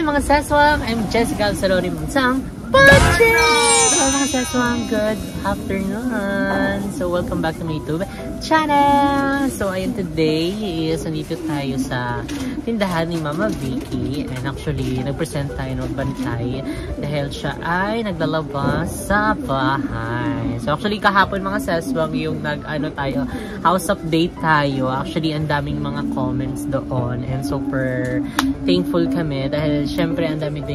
mga seswang! I'm Jessica Salori Mansang Pache! Hello mga seswang! Good afternoon! So welcome back to my YouTube channel! So ayun, today is nandito tayo sa tindahan ni Mama Vicky, and actually nag-present tayo ng bantay dahil siya ay naglalabas sa bahay. So actually kahapon mga seswang yung tayo, house update tayo. Actually ang daming mga comments doon and super thankful kami dahil syempre ang daming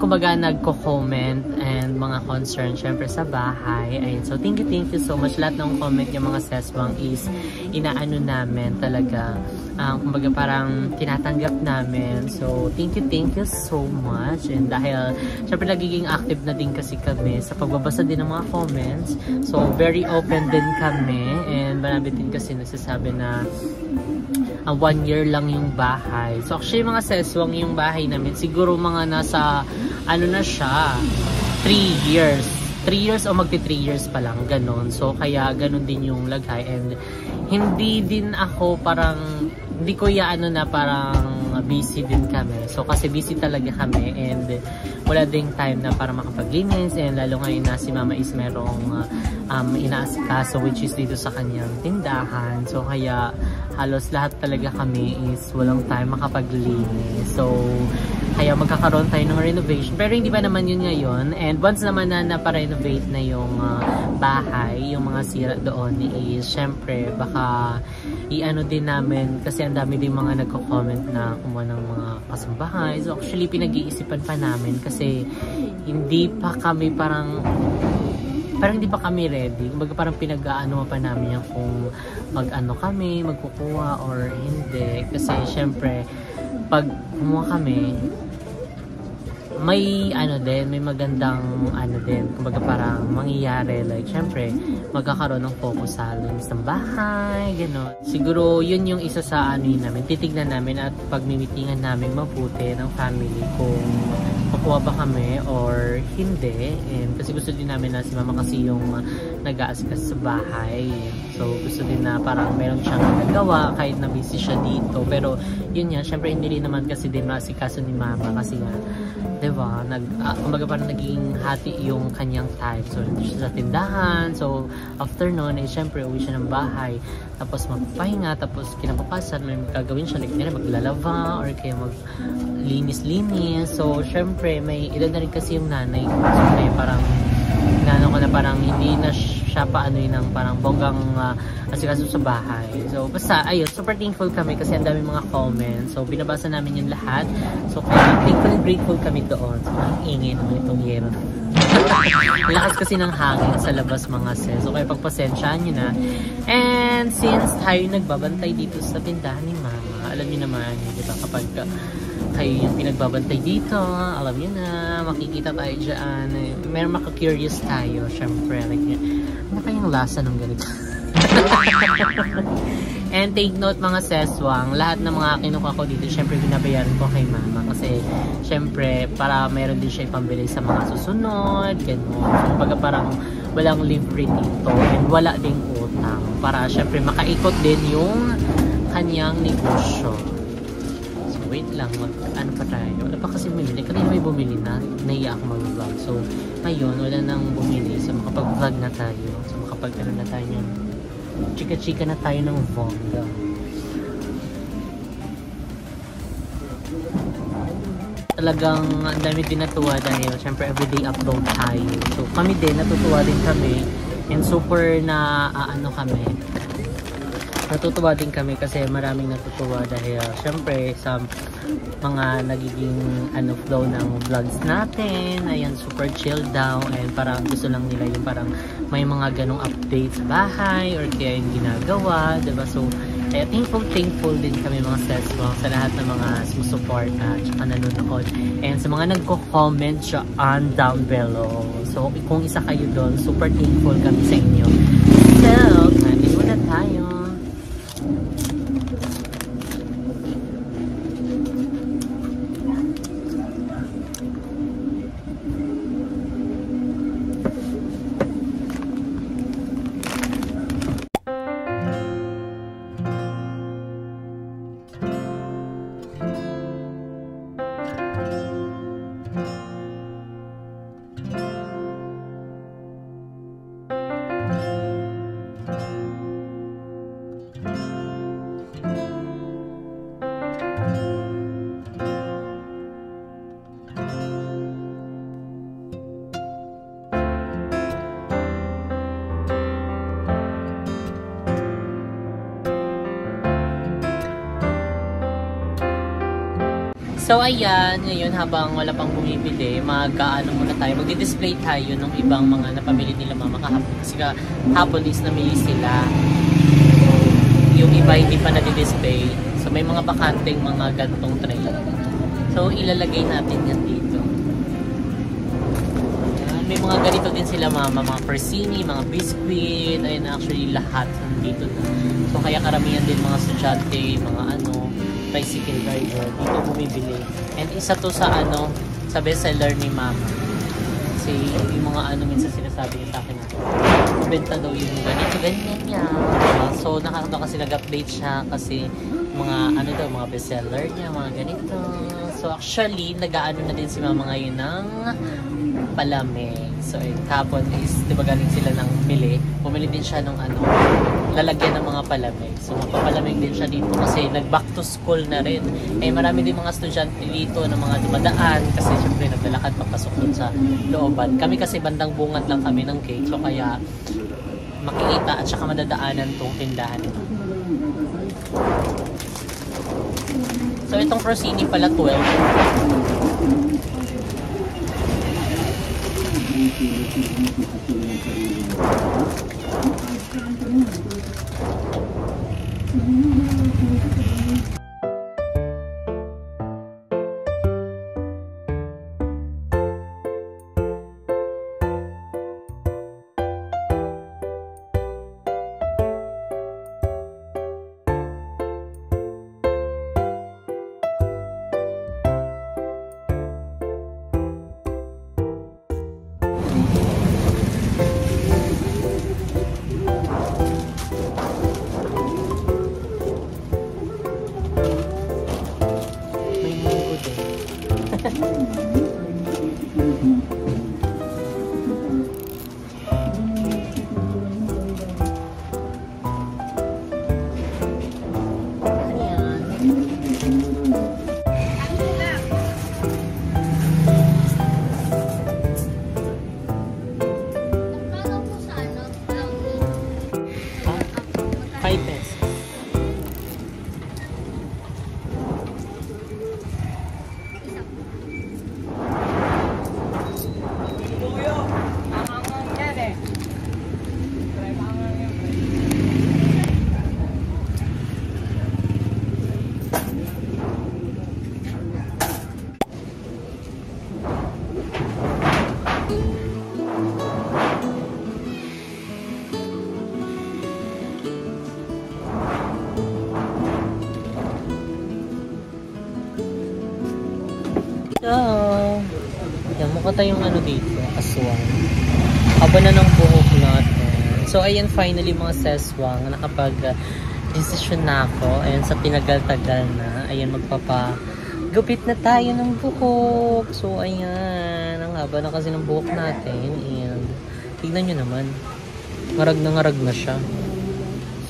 kumbaga nagko-comment and mga concern syempre sa bahay. Ayun, so thank you so much. Lahat ng comment yung mga seswang is inaano namin talaga, kumbaga parang tinatanggap namin. So thank you so much. And dahil syempre nagiging active na din kasi kami sa pagbabasa din ng mga comments, so very open din kami, and marami din kasi nagsasabi na 1 year lang yung bahay. So actually mga seswang yung bahay namin siguro mga nasa na siya 3 years. 3 years o magti 3 years pa lang, ganon. So kaya ganon din yung lagay, and hindi din ako parang hindi ko parang busy din kami. So kasi busy talaga kami and wala ding time na para makapaglinis, and lalo ngayon na si Mama is merong inaasikaso which is dito sa kanyang tindahan. So kaya halos lahat talaga kami is walang time makapaglinis. So kaya magkakaroon tayo ng renovation, pero hindi pa naman yun ngayon. And once naman na naparenovate na yung bahay, yung mga sira doon is syempre baka din namin, kasi ang dami din mga nagko-comment na kumuha ng mga kasambahay. So actually pinag-iisipan pa namin kasi hindi pa kami parang hindi pa kami ready. Kumbaga parang pinag-aano pa namin yung kung kami magkukuha or hindi. Kasi syempre pag kumuha kami, may may magandang din, kumbaga parang mangyayari, like syempre magkakaroon ng focus sa linis ng bahay, gano'n. Siguro yun yung isa sa namin, titignan namin at pagmimitingan namin mabuti ng family kung makuha ba kami or hindi. And kasi gusto din namin na si Mama kasi yung nag-aaskas sa bahay, so gusto din na parang meron siyang nagawa kahit na busy siya dito. Pero yun nga, syempre hindi rin naman kasi din masikaso ni Mama kasi nga diba, kumbaga parang naging hati yung kanyang time. So siya sa tindahan, so after nun syempre uwi siya ng bahay, tapos magpahinga, tapos kinabukasan may gagawin siya, like maglalaba or kaya maglinis-linis. So syempre may edad na rin kasi yung nanay ko, so parang parang hindi na siya ng parang bonggang asikaso sa bahay. So basta ayun, super thankful kami kasi ang dami mga comments, so binabasa namin yung lahat. So kaya thankful and grateful kami doon. So ang ingay naman itong yero. Lakas kasi ng hangin sa labas mga sis, so kaya pagpasensyaan nyo na. And since tayo nagbabantay dito sa tindahan ni Mama, alam niyo naman, diba, kapag kayo yung pinagbabantay dito, alam niyo na, makikita tayo dyan, meron maka-curious tayo, syempre, like, ano kayang lasa ng ganito? And take note mga seswang, lahat ng mga kinuha ko dito, syempre binabayaran ko kay Mama kasi syempre para meron din siya ipambili sa mga susunod, gano'n. Kumbaga parang walang libre dito and wala ding utang, para syempre makaikot din yung kanyang negosyo. So wait lang, pa tayo? Wala pa kasi bumili. Kanina may bumili na, naiya ako mag-vlog. So ngayon wala nang bumili, so makapag-vlog na tayo. So makapag-ano na tayo yun, chika-chika na tayo ng vlog. Talagang ang dami din natuwa dahil syempre everyday upload tayo. So kami din, natutuwa din kami, and super na natutuwa din kami kasi maraming natutuwa dahil syempre sa mga nagiging flow ng vlogs natin, ayan, super chill daw, and parang gusto lang nila yung parang may mga ganong updates sa bahay or kaya yung ginagawa, diba? So kaya thankful din kami mga seswang sa lahat ng mga sumusuporta at saka nanonood, and sa mga nagko-comment dyan down below. So kung isa kayo doon, super thankful kami sa inyo. So kanin muna tayo. So ayan, ngayon habang wala pang bumibili, mag-ano muna tayo, magdi-display tayo ng ibang mga napamili nila mama kahapon. Kasi kahapon is namili sila. Yung iba hindi pa na-display. So may mga bakanteng mga gantong tray. So ilalagay natin yan dito. Ayan, may mga ganito din sila mama, mga persini, mga biscuit, ayun actually lahat nandito na. So kaya karamihan din mga estudyante, mga bicycle rider dito bumibili. And isa to sa sa bestseller ni mama. Kasi yung mga minsan sinasabi niya sa akin na benta daw yung ganito, ganyan niya. So nakakatawa kasi nag-update siya kasi mga mga bestseller niya, mga ganito. So actually, nag-aano na din si mama ngayon ng palamig. So tapon is, di ba galing sila ng bumili din siya ng lalagyan ng mga palamig. So magpapalamig din siya dito kasi nag-back to school na rin. Marami din mga estudyante dito na mga dumadaan kasi syempre naglalakad papasok dun sa looban. Kami kasi bandang bungad lang kami ng gate. So kaya makikita at saka madadaanan tong tindahan nito. So itong prosini pala 12. Yan, mukha tayong dito, aswang. Haba na ng buhok natin. So, ayan, finally mga seswang, nakapag-decision na ako. Ayan, sa tinagal-tagal na. Ayan, magpapagupit na tayo ng buhok. So, ayan, ang haba na kasi ng buhok natin. Ayan, tignan nyo naman. Ngarag na siya.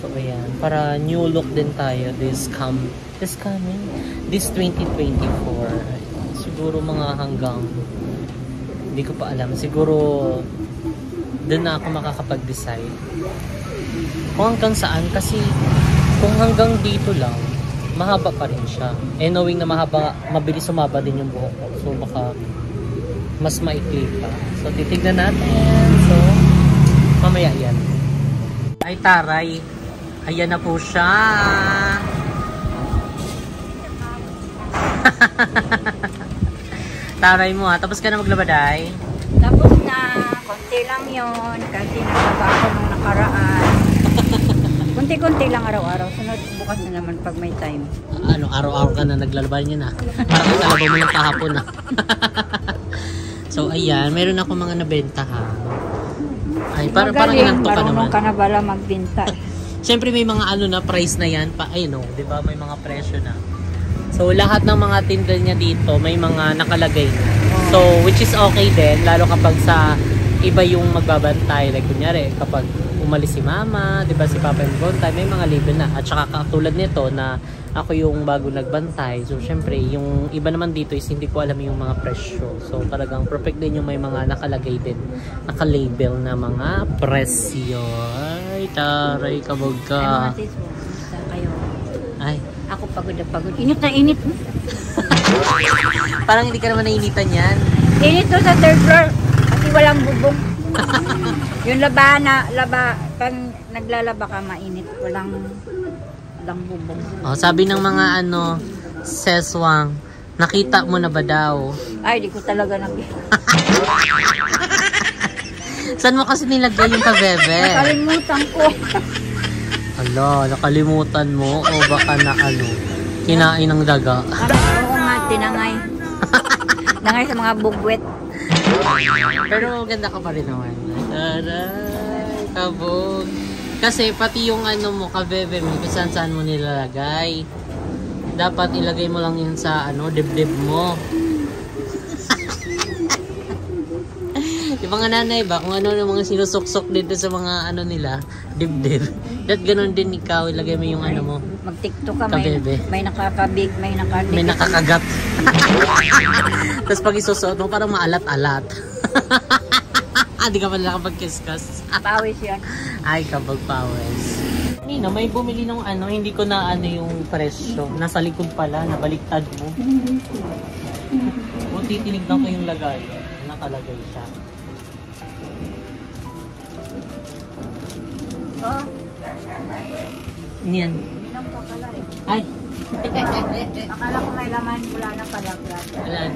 So, ayan, para new look din tayo this 2024. Siguro mga hanggang hindi ko pa alam. Siguro doon na ako makakapag-decide kung hanggang saan, kasi kung hanggang dito lang mahaba pa rin siya. Knowing na mabilis sumaba din yung buhok ko. So baka mas maikli pa. So titignan natin. So mamaya yan. Ay taray. Ayan na po siya. Taray mo tapos ka na maglabaday? Tapos na, konti lang yon kasi naglaba ako nung nakaraan. Kunti-kunti lang araw-araw. Sunod bukas na naman pag may time. Araw-araw ka na naglalaba niya na. Parang italaba mo lang kahapon na. So ayan, meron ako mga nabenta ha. Ay, parang inanto ka naman. Marunong ka na bala magbenta. Siyempre may mga na price na yan pa. Ay no, 'di ba? May mga presyo na. So, lahat ng mga tinda niya dito, may mga nakalagay na. So, which is okay din, lalo kapag sa iba yung magbabantay. Like, kunyari, kapag umalis si mama, di ba, si papa yung bantay, may mga label na. At saka katulad nito na ako yung bago nagbantay. So, syempre, yung iba naman dito is hindi ko alam yung mga presyo. So, talagang perfect din yung may mga nakalagay din. Nakalabel na mga presyo. Ay, taray, kabog ka. Ay, mga sis mo, kayo. Ay. Ako pagod na pagod. Init na init. Parang hindi ka naman nainitan yan. Init to sa third floor kasi walang bubong. Yung laba, pag naglalaba ka mainit, walang bubong. Oh, sabi ng mga seswang, nakita mo na ba daw? Ay, di ko talaga nakita. Saan mo kasi nilagay yung kabebe? Nakalimutan ko. Ala, nakalimutan mo o baka kinain ng daga? Oo nga, tinangay. Nangay sa mga bugwet. Pero ganda ka pa rin naman. Aray, kabog. Kasi pati yung mo, kabebe mo, kung saan mo nilalagay. Dapat ilagay mo lang yun sa dibdib mo. Yung mga nanay ba, kung ano ng mga sinusuksok dito sa mga nila, dibdib. That ganon din ikaw, ilagay mo yung mo. Mag-tiktok ka, kabebe. may nakakabig, may nakadikit. May nakakagat. Tapos pag isusuot mo, parang maalat-alat. Di ka pala nakapag-kiss-kiss. Pawis yan. Ay, kapag pawis. Nina, may bumili ng hindi ko na yung presyo. Nasa likod pala, nabaliktad mo. Kung titinignan ko yung lagay, nakalagay siya. Oh. Yan. Inom ka pala eh. Ay. Akala ko may laman, wala na pala. Alan.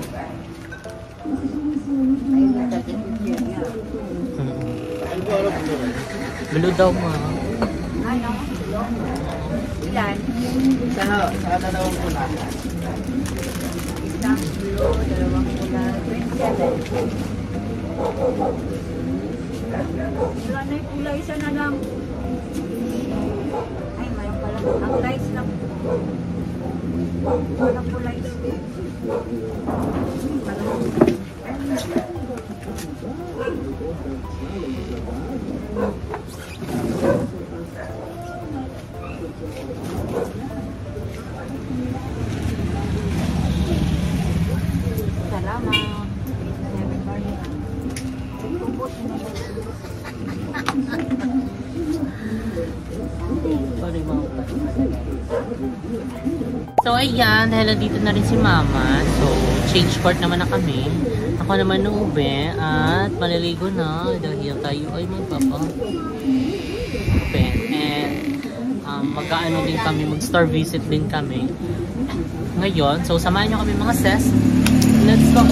Ayun yung certificate niya. Blue daw mo. Ano? Ilan? Sa dalawang pula. Isang blue, dalawang pula, 27. Wala na yung pula, isa na lang. Ay, mayroon pala. Ang lights lang. Walang pula ito. Salamat. So ayan, dahil dito na rin si Mama. So, change court naman na kami. Ako naman nung ube at maliligo na dahil tayo ay magpapa-ube. And mag-ano din kami, mag-store visit din kami ngayon. So, samahan nyo kami mga sis. Let's go!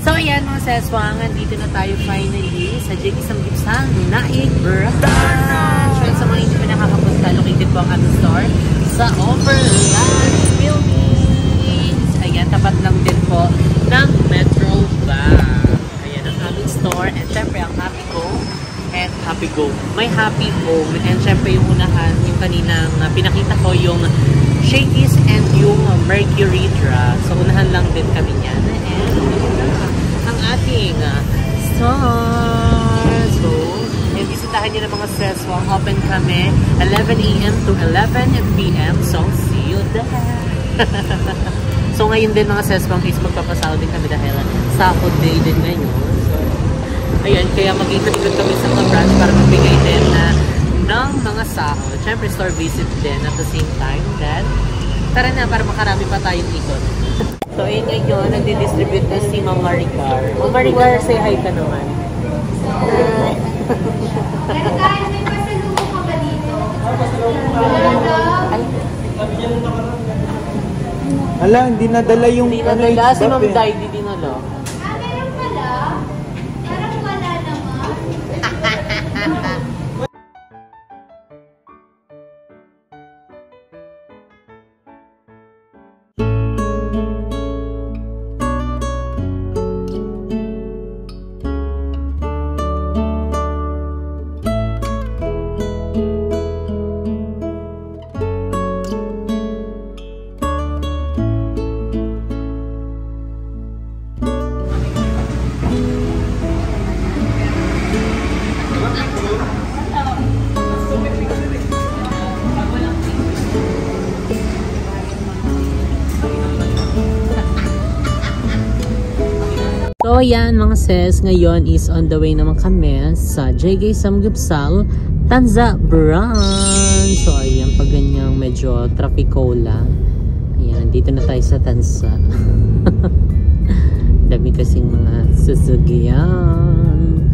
So ayan mga seswang, andito na tayo finally sa J.G. Samgyupsal, Naik, Bulacan. Sa mga hindi pa nakakapunta, located po ang ating store sa Overland Philippines. Ayan, tapat lang din po ng Metro Bank. Ayan ang aming store. And syempre ang Happy Go and Happy Go. May Happy Home. And syempre yung unahan, yung kaninang pinakita ko, yung Shakey's and yung Mercury Dra. So unahan lang din kami niyan. And ang ating store. So, bisitahan nyo ng mga seswang. Open kami 11 a.m. to 11 p.m. So, see you there. So, ngayon din mga seswang is magpapasahod din kami dahil Sabado day din ngayon. So, ayan, kaya mag-ikot-ikot kami sa mga branch para magbigay din ng mga sahod. Siyempre, store visit din at the same time. Then, tara na para makarami pa tayong ikot. So, ayun ngayon, nagdi-distribute na si Ma'am Maricar. Ma'am Maricar, say hi ka naman. Hi! Nagkain, may pasalubong ka ba dito? Ala, hindi nadala yung Hindi nadala, si Ma'am Dai, di dinala. Meron pala. Parang wala naman. So ayan mga sis, ngayon is on the way naman kami sa J.G. Samgyupsal, Tanza Branch. So ayan, pag ganyang medyo trafficola. Ayan, Ayan, dito na tayo sa Tansa. Dami kasing mga sasagyan.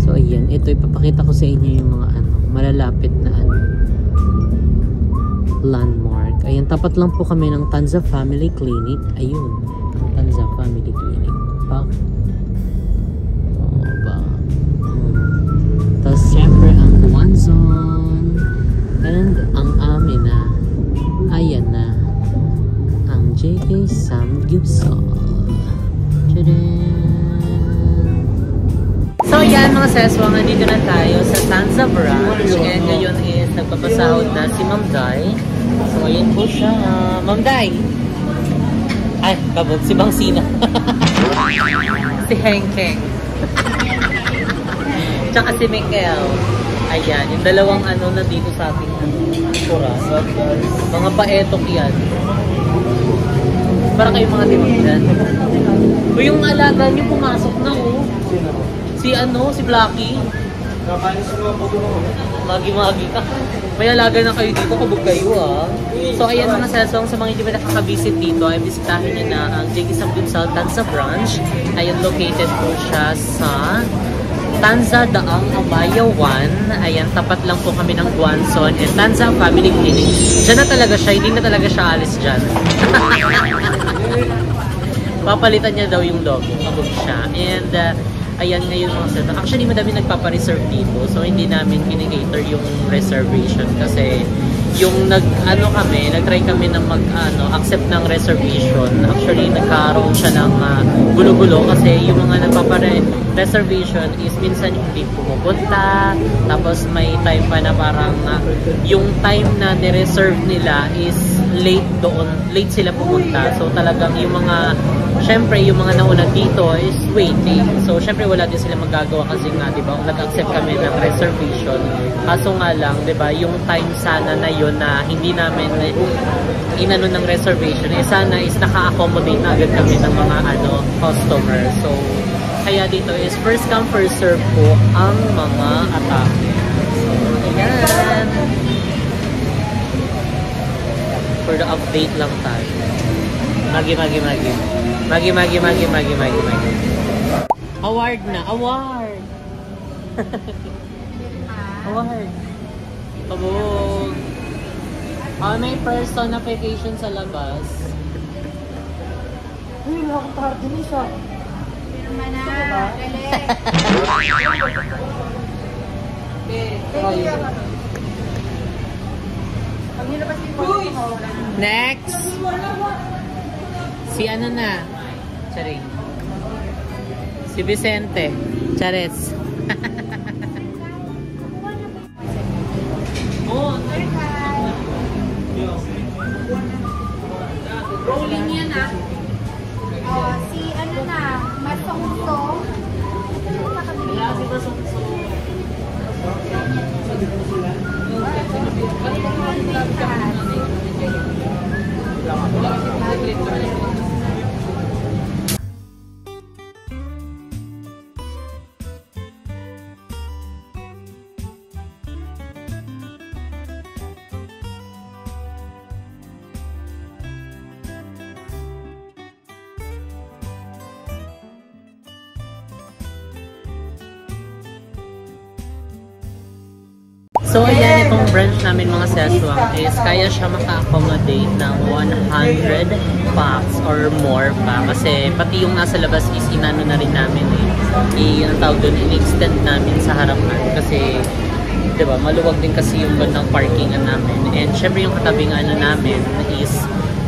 So ayan, ito ipapakita ko sa inyo yung mga malalapit na landmark. Ayan, tapat lang po kami ng Tanza Family Clinic. Ayun, ang Tanza Family Clinic. Tapos syempre ang Guanzon and ang Amina. Ayan na ang JK Samgyeopsal. So yan mga seswang, nandito na tayo sa Tanza Branch and ngayon is nagpapasahod na si Ma'am Dai. So ayan po siya, Ma'am Dai. Ay, kabog, si Bang Sina. Si Hengkeng. Tsaka si Miguel. Ayan, yung dalawang na dito sa ating kuras. Mga paetok yan. Para kayo mga timagdan. O yung alaga nyo pumasok na Si Blacky. Magi-magi ka. May alaga na kayo dito, kabog kayo So ayan mga sesong, sa mga hindi ba nakaka-visit dito, ay bisitahin nyo na ang JK Samgyeopsal Tanza Branch. Ayan, located po siya sa Tanza Daang Amaya 1. Ayan, tapat lang po kami ng Guanzon and Tanza Family Clinic. Diyan na talaga siya, hindi na talaga siya alis dyan. Papalitan niya daw yung logo, kabog siya. And ayan ngayon mga sir. Actually, madami nagpapa-reserve dito. So, hindi namin kinikater yung reservation. Kasi, yung nag-try kami na accept ng reservation. Actually, nagkaroon siya ng gulo-gulo. Kasi, yung mga nagpapa-reservation is minsan hindi pumupunta. Tapos, may time pa na parang yung time na ni-reserve nila is late doon. Late sila pumunta. So, talagang yung mga syempre, yung mga nauna dito is waiting. So, syempre, wala din sila magagawa kasi nga, di ba, nag-accept kami ng reservation. Kaso nga lang, di ba, yung time sana na yun na hindi namin inano ng reservation, sana is naka-accommodate na agad kami ng mga customer. So, kaya dito is first come, first serve po ang mga atake. So, ayan. For the update lang tayo. Magi. Award na, award! Award! Kabog! May personification sa labas. Uy, nakakatard din isa. Pirma na, galing. Next! Si Charing. Si Vicente. Chares. Rolling yan si Masongso. Si Masongso. So ayan, itong branch namin mga seswang is kaya siya maka-accommodate ng 100 packs or more pa. Kasi pati yung nasa labas is inano na rin namin ang tawag doon, in-extend namin sa harapan. Kasi, diba, maluwag din kasi yung bandang parkingan namin. And syempre yung katabing namin is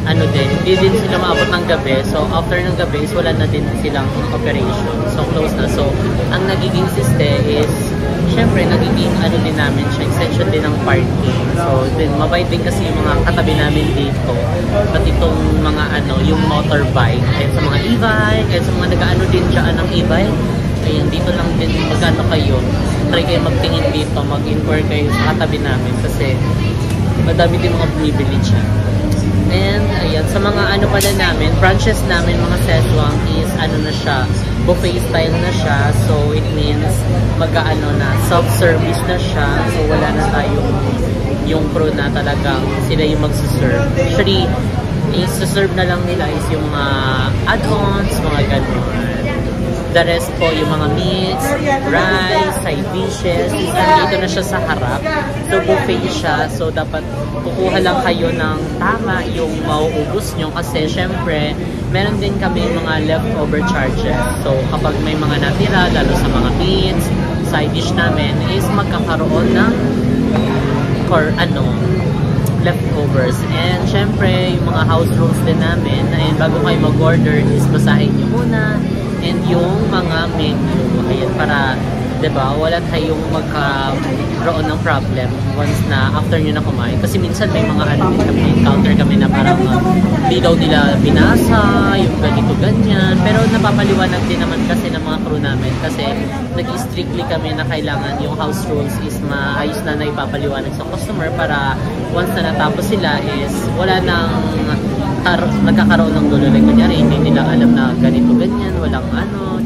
hindi din sila maabot ng gabi. So, after ng gabi is wala na din silang operation. So, close na. So, ang nagiging siste is syempre, nagiging din namin siya, extension din ng parking. So, din, mabait din kasi yung mga katabi namin dito. Pati itong mga yung motorbike. Kaya sa mga e-bike, kaya sa mga nag-ano din dyan ng e-bike. Kaya dito lang din magano kayo. Try kayo magtingin dito, mag-inquire kayo sa katabi namin. Kasi, madami din mga bumibili dyan. And, ayan, sa mga pala namin, branches namin, mga seswang is, na siya, buffet style na siya. So, it means, na, self-service na siya. So, wala na tayong yung crew na talagang sila yung magsiserve. Actually, i-serve na lang nila is yung mga add-ons, mga ganun. The rest po, yung mga meats, rice, side dishes, dito na siya sa harap. So, buffet siya. So, dapat kukuha lang kayo ng tama yung mauubos nyo. Kasi, syempre, meron din kami mga leftover charges. So, kapag may mga natira, lalo sa mga meats, side dish namin, is magkakaroon ng leftovers. And, syempre, yung mga house rules din namin, and bago kayo mag-order, is basahin nyo muna and yung mga menu. Ayan, para, diba, wala tayong magkaroon ng problem once na after nyo na kumain. Kasi minsan may mga encounter kami na parang di daw nila binasa, yung ganito, ganyan. Pero napapaliwanag din naman kasi ng mga crew namin kasi nag-strictly kami na kailangan yung house rules is maayos na ipapaliwanag sa customer para once na natapos sila is wala nang nagkakaroon ng gulo. Like, kunyari, hindi nila alam na ganito, ganyan, walang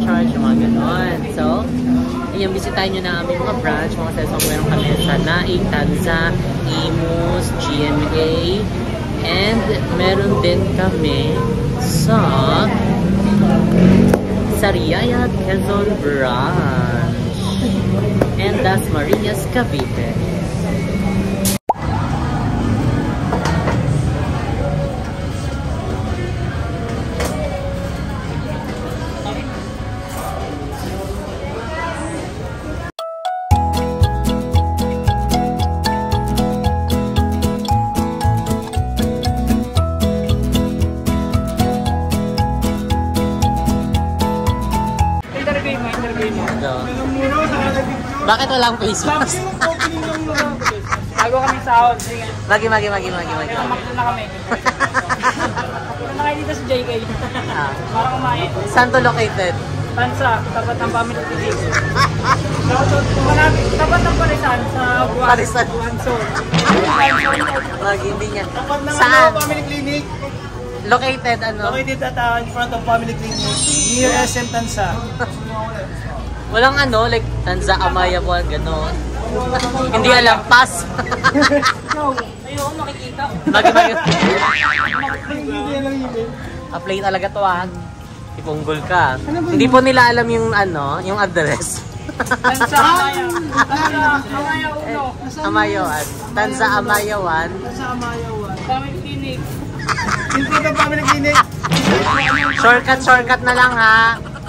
charge, mga ganon. So, ayan, bisitahin nyo na aming mga branch, mga sesong meron kami sa Naik, Tanza, Imus, GMA, and meron din kami sa Sariaya, Quezon branch, and Das Marinas, Cavite. Bakit walang face mask? Bago kami sahod. Sige. Magi. Makita na kami. Punta na kayo dito sa JK. Para kumain. Saan to located? Tansa, tapat ng family clinic. Tapat ng Parisan sa Parisan. Buwansol. Magi, hindi niya. Saan? Family Clinic. Located Located at in front of Family Clinic. Near SM Tansa. Walang like Tanza, Amaya, buwan, gano'n. Hindi alam, pass. Ayun, makikita. Magi. Apply talaga to Ipunggol ka. Hindi po nila alam yung yung address. Tansa, Amaya 1. Amaya 1. Tanza, Amaya 1. Tansa Amaya 1. Family Clinic. In front of Family Clinic. Shortcut na lang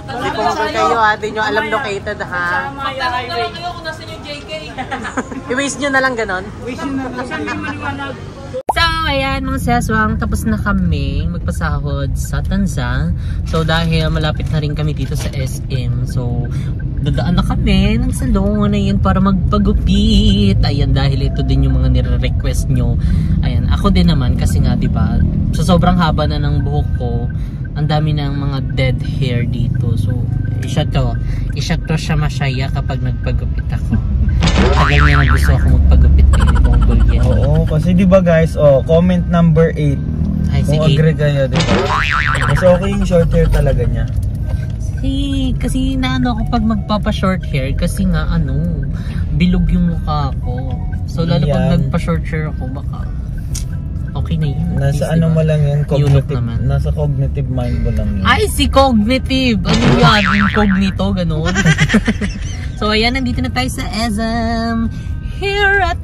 Hindi punggol kayo Hindi nyo alam located Sa Amaya Highway. Ayoko nasa yung JK. I-waste nyo na lang ganon. Waste yun na lang. Saan yung maliwanag? So, ayan mga seswang, tapos na kami magpasahod sa Tanza. So, dahil malapit na rin kami dito sa SM. So, dadaan na kami ng salon na yan para magpagupit. Ayan, dahil ito din yung mga nire-request nyo. Ayan, ako din naman kasi nga, diba, sa sobrang haba na ng buhok ko, ang dami ng mga dead hair dito. So, isa to siya masaya kapag nagpagupit ako. Tagal niya na gusto ako magpagupit Bonggol yan. Oo, kasi diba guys, comment number 8. Ay, Kung agree kayo, diba? Kasi okay yung short hair talaga niya. Kasi naano ako pag magpapa-short hair kasi nga bilog yung mukha ko. So lalo pag nagpa-short hair ako baka okay na yun. Nasa least, mo lang yun, cognitive, naman. nasa cognitive mind mo lang yun. Ay, si cognitive! Ano yan? Incognito, ganun. So ayan, nandito na tayo sa SM. Here at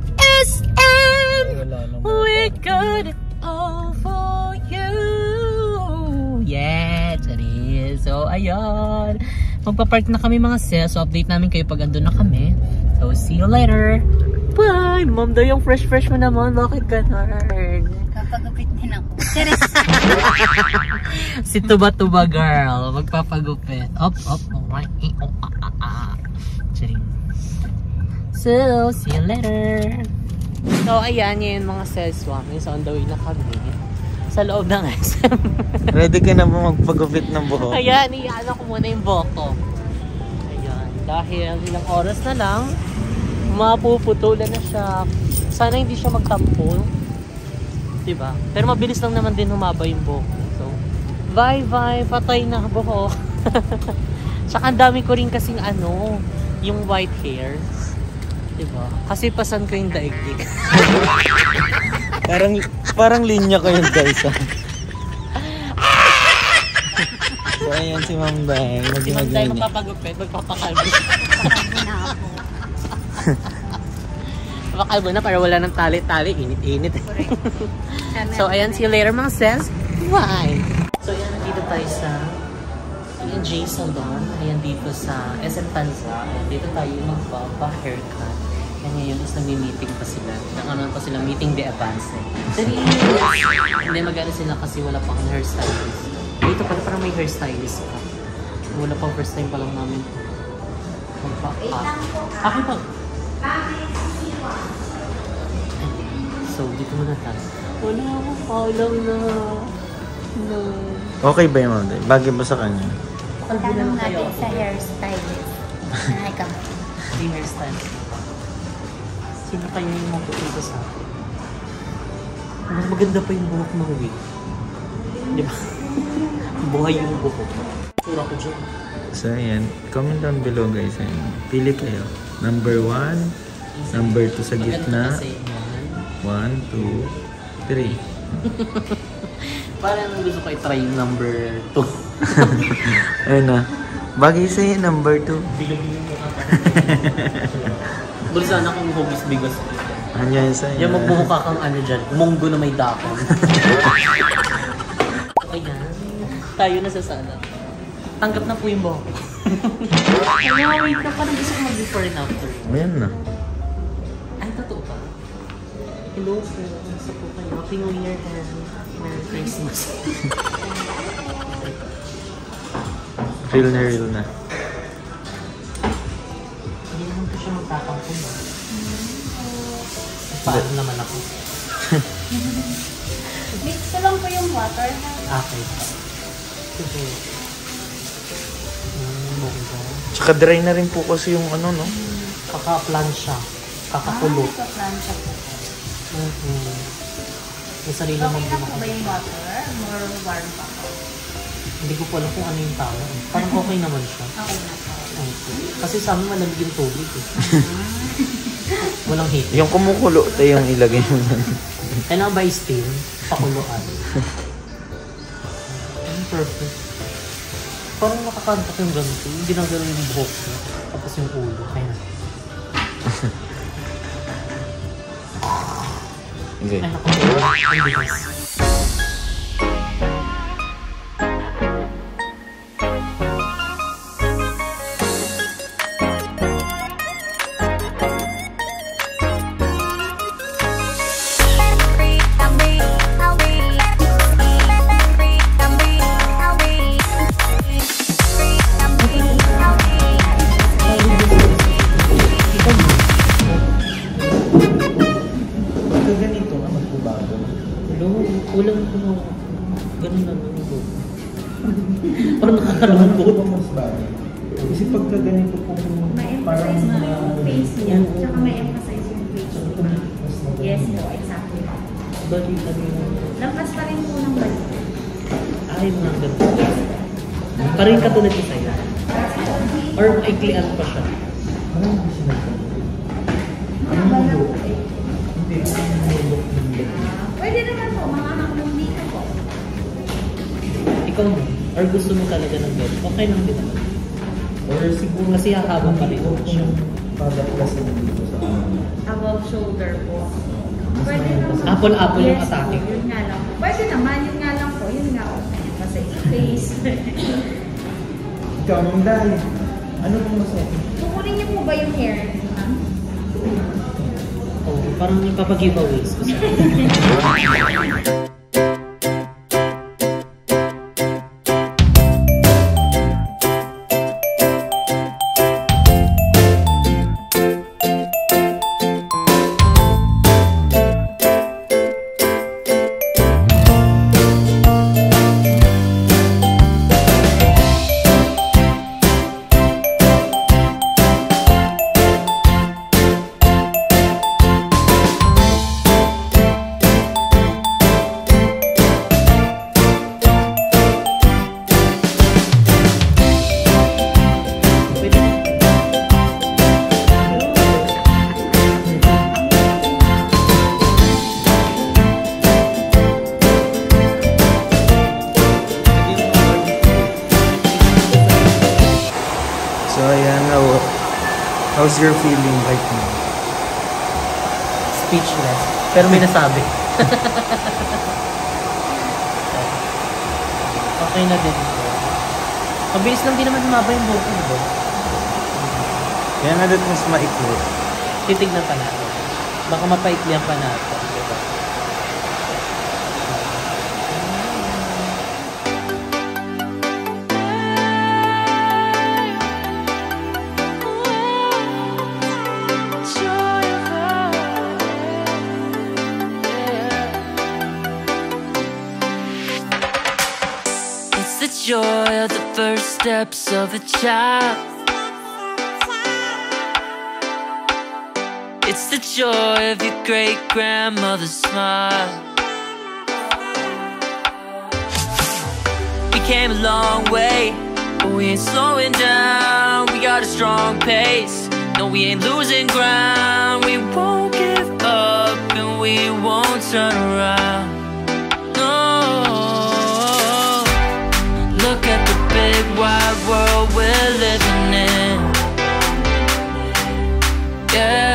SM, we got it all for you. Yeah, it is. So ayan, magpapark na kami mga sis. So update namin kayo pag andun na kami. So see you later. Bye! Mom daw yung fresh mo naman. Bakit ganun? Kapagupit din ako. Teres. Si Tuba-Tuba girl. Magpapagupit. Up. Alright. Charing. So, see you later. So, ayan yun mga seswang. So, on the way na kami. Sa loob ng SM. Ready ka na ba magpagupit ng buhok? Ayan, iyaano ko muna yung buhok ko. Ayan. Dahil ilang oras na lang, mapuputulan na siya. Sana hindi siya magtampo. Diba? Pero mabilis lang naman din humaba yung buhok. So, bye, patay na buhok. Tsaka ang dami ko rin kasing yung white hair. Diba? Kasi pasan ko yung daigdig. parang linya ko yun guys. So, ayan si Ma'am Beng. Si Ma'am tayo magpapagupit, magpapakalbo. Papakalbo na para wala ng tali-tali. Init-init. So, ayan, see you later, mga sis. Bye! So, ayan, nandito tayo sa J Salon. Ayan, dito sa SM Tanza. Ayan, dito tayo magpapa-haircut. And ngayon is nami-meeting pa sila. Nakaroon pa sila meeting the advance. Hindi mag-ano sila kasi wala pang hairstylist. Dito pala parang may hairstylist ka. Wala pang first time pa lang namin. Akin pa. So, dito muna tayo. Wala akong paulang na. No. Okay ba yung Ma'am? Bagay ba sa kanya? Tanong natin sa hairstylist. Ay ka. Hindi hairstylist. Sino kayo yung magpapito sa akin? Mas maganda pa yung buhok ng wig. Di ba? Buhay yung buhok. Sura ko dyan. So, ayan. Comment down below, guys. Ayan. Pili kayo. Number 1. Number 2 sa gitna. 1, 2, 3. Parang gusto ko i-try yung number 2. Ayun na. Bagay sa'yo, number 2. Bilo-bilo mo ka. Buli sana kung hugis bigos. Ano yan sa'yo? Yan, magbuhok ka kang ano dyan. Munggo na may dakon. Ayan. Tayo na sa sana. Tanggap na po yung buhok. Ay, wait na. Parang gusto ko mag-before and after. Ayan na. Ay, totoo pa. Hello po. Gusto po kayo. Happy New Year and Merry Christmas. Real na real na. Hindi naman po siya magtatangkong ba? Paano naman ako? Mix ko lang po yung water. Okay. Sige. Bongga. Tsaka dry na rin po kasi yung ano, no? Kaka-plancha. Kakakulot. Plancha po. May sarili mong Okay na po ginagawa. ba yung water? More warm pa po. Hindi ko po alam kung ano yung tama. Parang okay naman siya. Okay na po. Okay. Kasi sa amin malamig yung tubig eh. Walang heat. Yung kumukulo, tayo yung ilagay mo na. Kailangan ba i-steam? Pakuluan. Perfect. Parang nakakantak yung ganito. Yung ginagano yung buhok niya. Tapos yung ulo. Kaya. Okay. Ay, nakakulot. Ang bilis. Ganito, magbabago. Ulang ko na. Ganun lang yung buhok. Parang nakakalungkot. Mas bagay. Kasi pagka ganito po, parang Ma-emphasize mo yung face niya. Tsaka ma-emphasize yung face niya. Yes po, exactly. Balik ano yung... Lampas pa rin po ng balik. Ay, mga ganun. Parang katulad ko sa'yo. Or maiklian pa siya. Mahaba na po eh. Pwede naman po, mga hanggang dito po. Ikaw mo. Or gusto mo talaga ng ganun. Okay lang din naman. Or siguro kasi hahaba pa rin siya. Above shoulder po. Pwede naman. Apple-apple yung Yes atake. po, yun nga lang po. Pwede naman, yun nga lang po. Yun nga po. Kasi face. Ikaw, Ma'am Dahil, ano pong masaya? Kukunin niyo po ba yung hair? Ma'am? Oh, parang ipapag-giveaways ko sa How's your feeling right now? Speechless. Pero may nasabi. Okay na din. Mabilis lang din naman humaba yung buhok ko. Kaya nga dapat mas maikli. Titignan pa natin. Baka mapaiklihan pa natin. Diba? It's the joy of the first steps of a child. It's the joy of your great-grandmother's smile. We came a long way, but we ain't slowing down. We got a strong pace, no we ain't losing ground. We won't give up and we won't turn around. No, look at the big wide world we're living in. Yeah,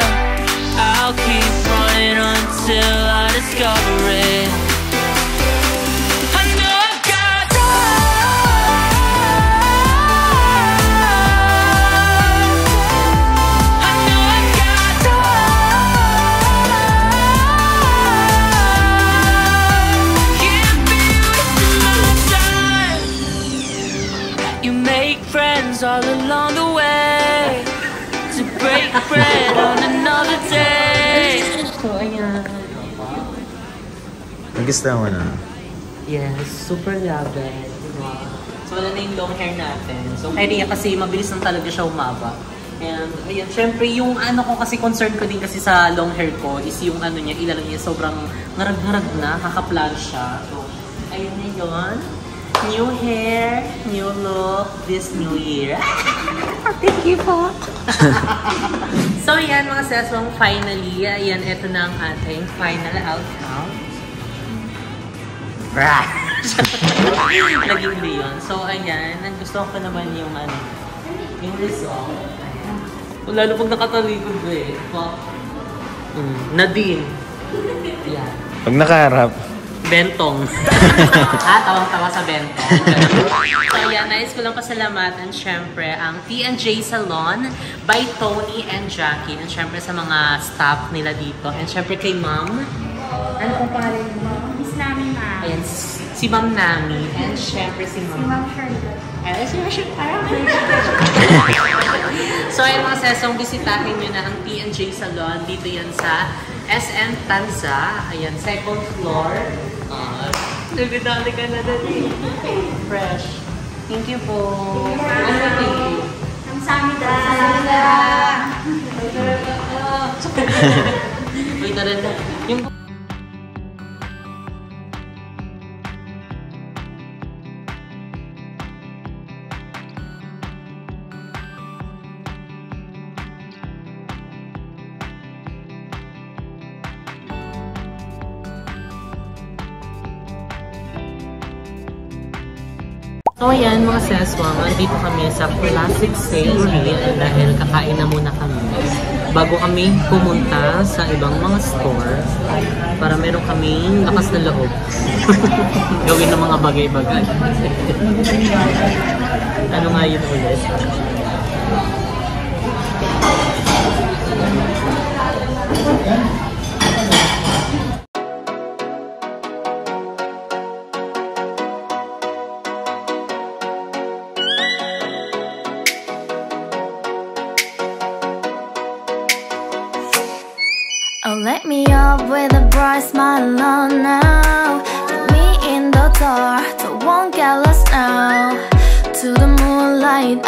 I'll keep running until I discover it. I know I've got I know I've got can't be wasting my time. You make friends all along the way to break bread on another day. So, ayan. Nagustuhan mo na? Yes, super love it. Diba? So, wala na yung long hair natin. So, kaya kasi mabilis lang talaga siya umaba. And, ayan, syempre, yung ano ko kasi concern ko din kasi sa long hair ko is yung ano niya, ilalang niya sobrang ngarag-ngarag na, kakaplan siya. So, ayun na yun. New hair, new look, this new year. Thank you po. So, yan mga seswang, finally, ayan, ito na ang ating final outcome. Naging Leon. So, ayan, gusto ko naman yung ano, yung result. Lalo pag nakatalikod ko eh. Nadine. Ayan. Pag nakaharap. Bentong. Tawang-tawa sa bentong. So, yeah, nais ko lang pasalamatan syempre ang T&J Salon by Tony and Jackie. And syempre sa mga staff nila dito. And syempre kay Ma'am. Ano pong pangalan mo? Miss Nami, ma'am. Ayan, si Ma'am Nami. And syempre si Ma'am. Si Ma'am Charlotte. Ayan, si Ma'am Charlotte. So, ayun mga sesong, bisitahin nyo na ang T&J Salon. Dito yan sa SM Tanza. Ayan, second floor. Nagdadali ka na dali. Fresh. Thank you po. Thank you. Kamsahamnida. Wait na rin na. Yung... So ayan mga seswang, andito kami sa Classic Savory dahil kakain na muna kami bago kami pumunta sa ibang mga store para meron kaming lakas na loob gawin ng mga bagay-bagay. Ano nga yun ulit? Oh, let me up with a bright smile on now. Meet me in the dark, so won't get lost now. To the moonlight,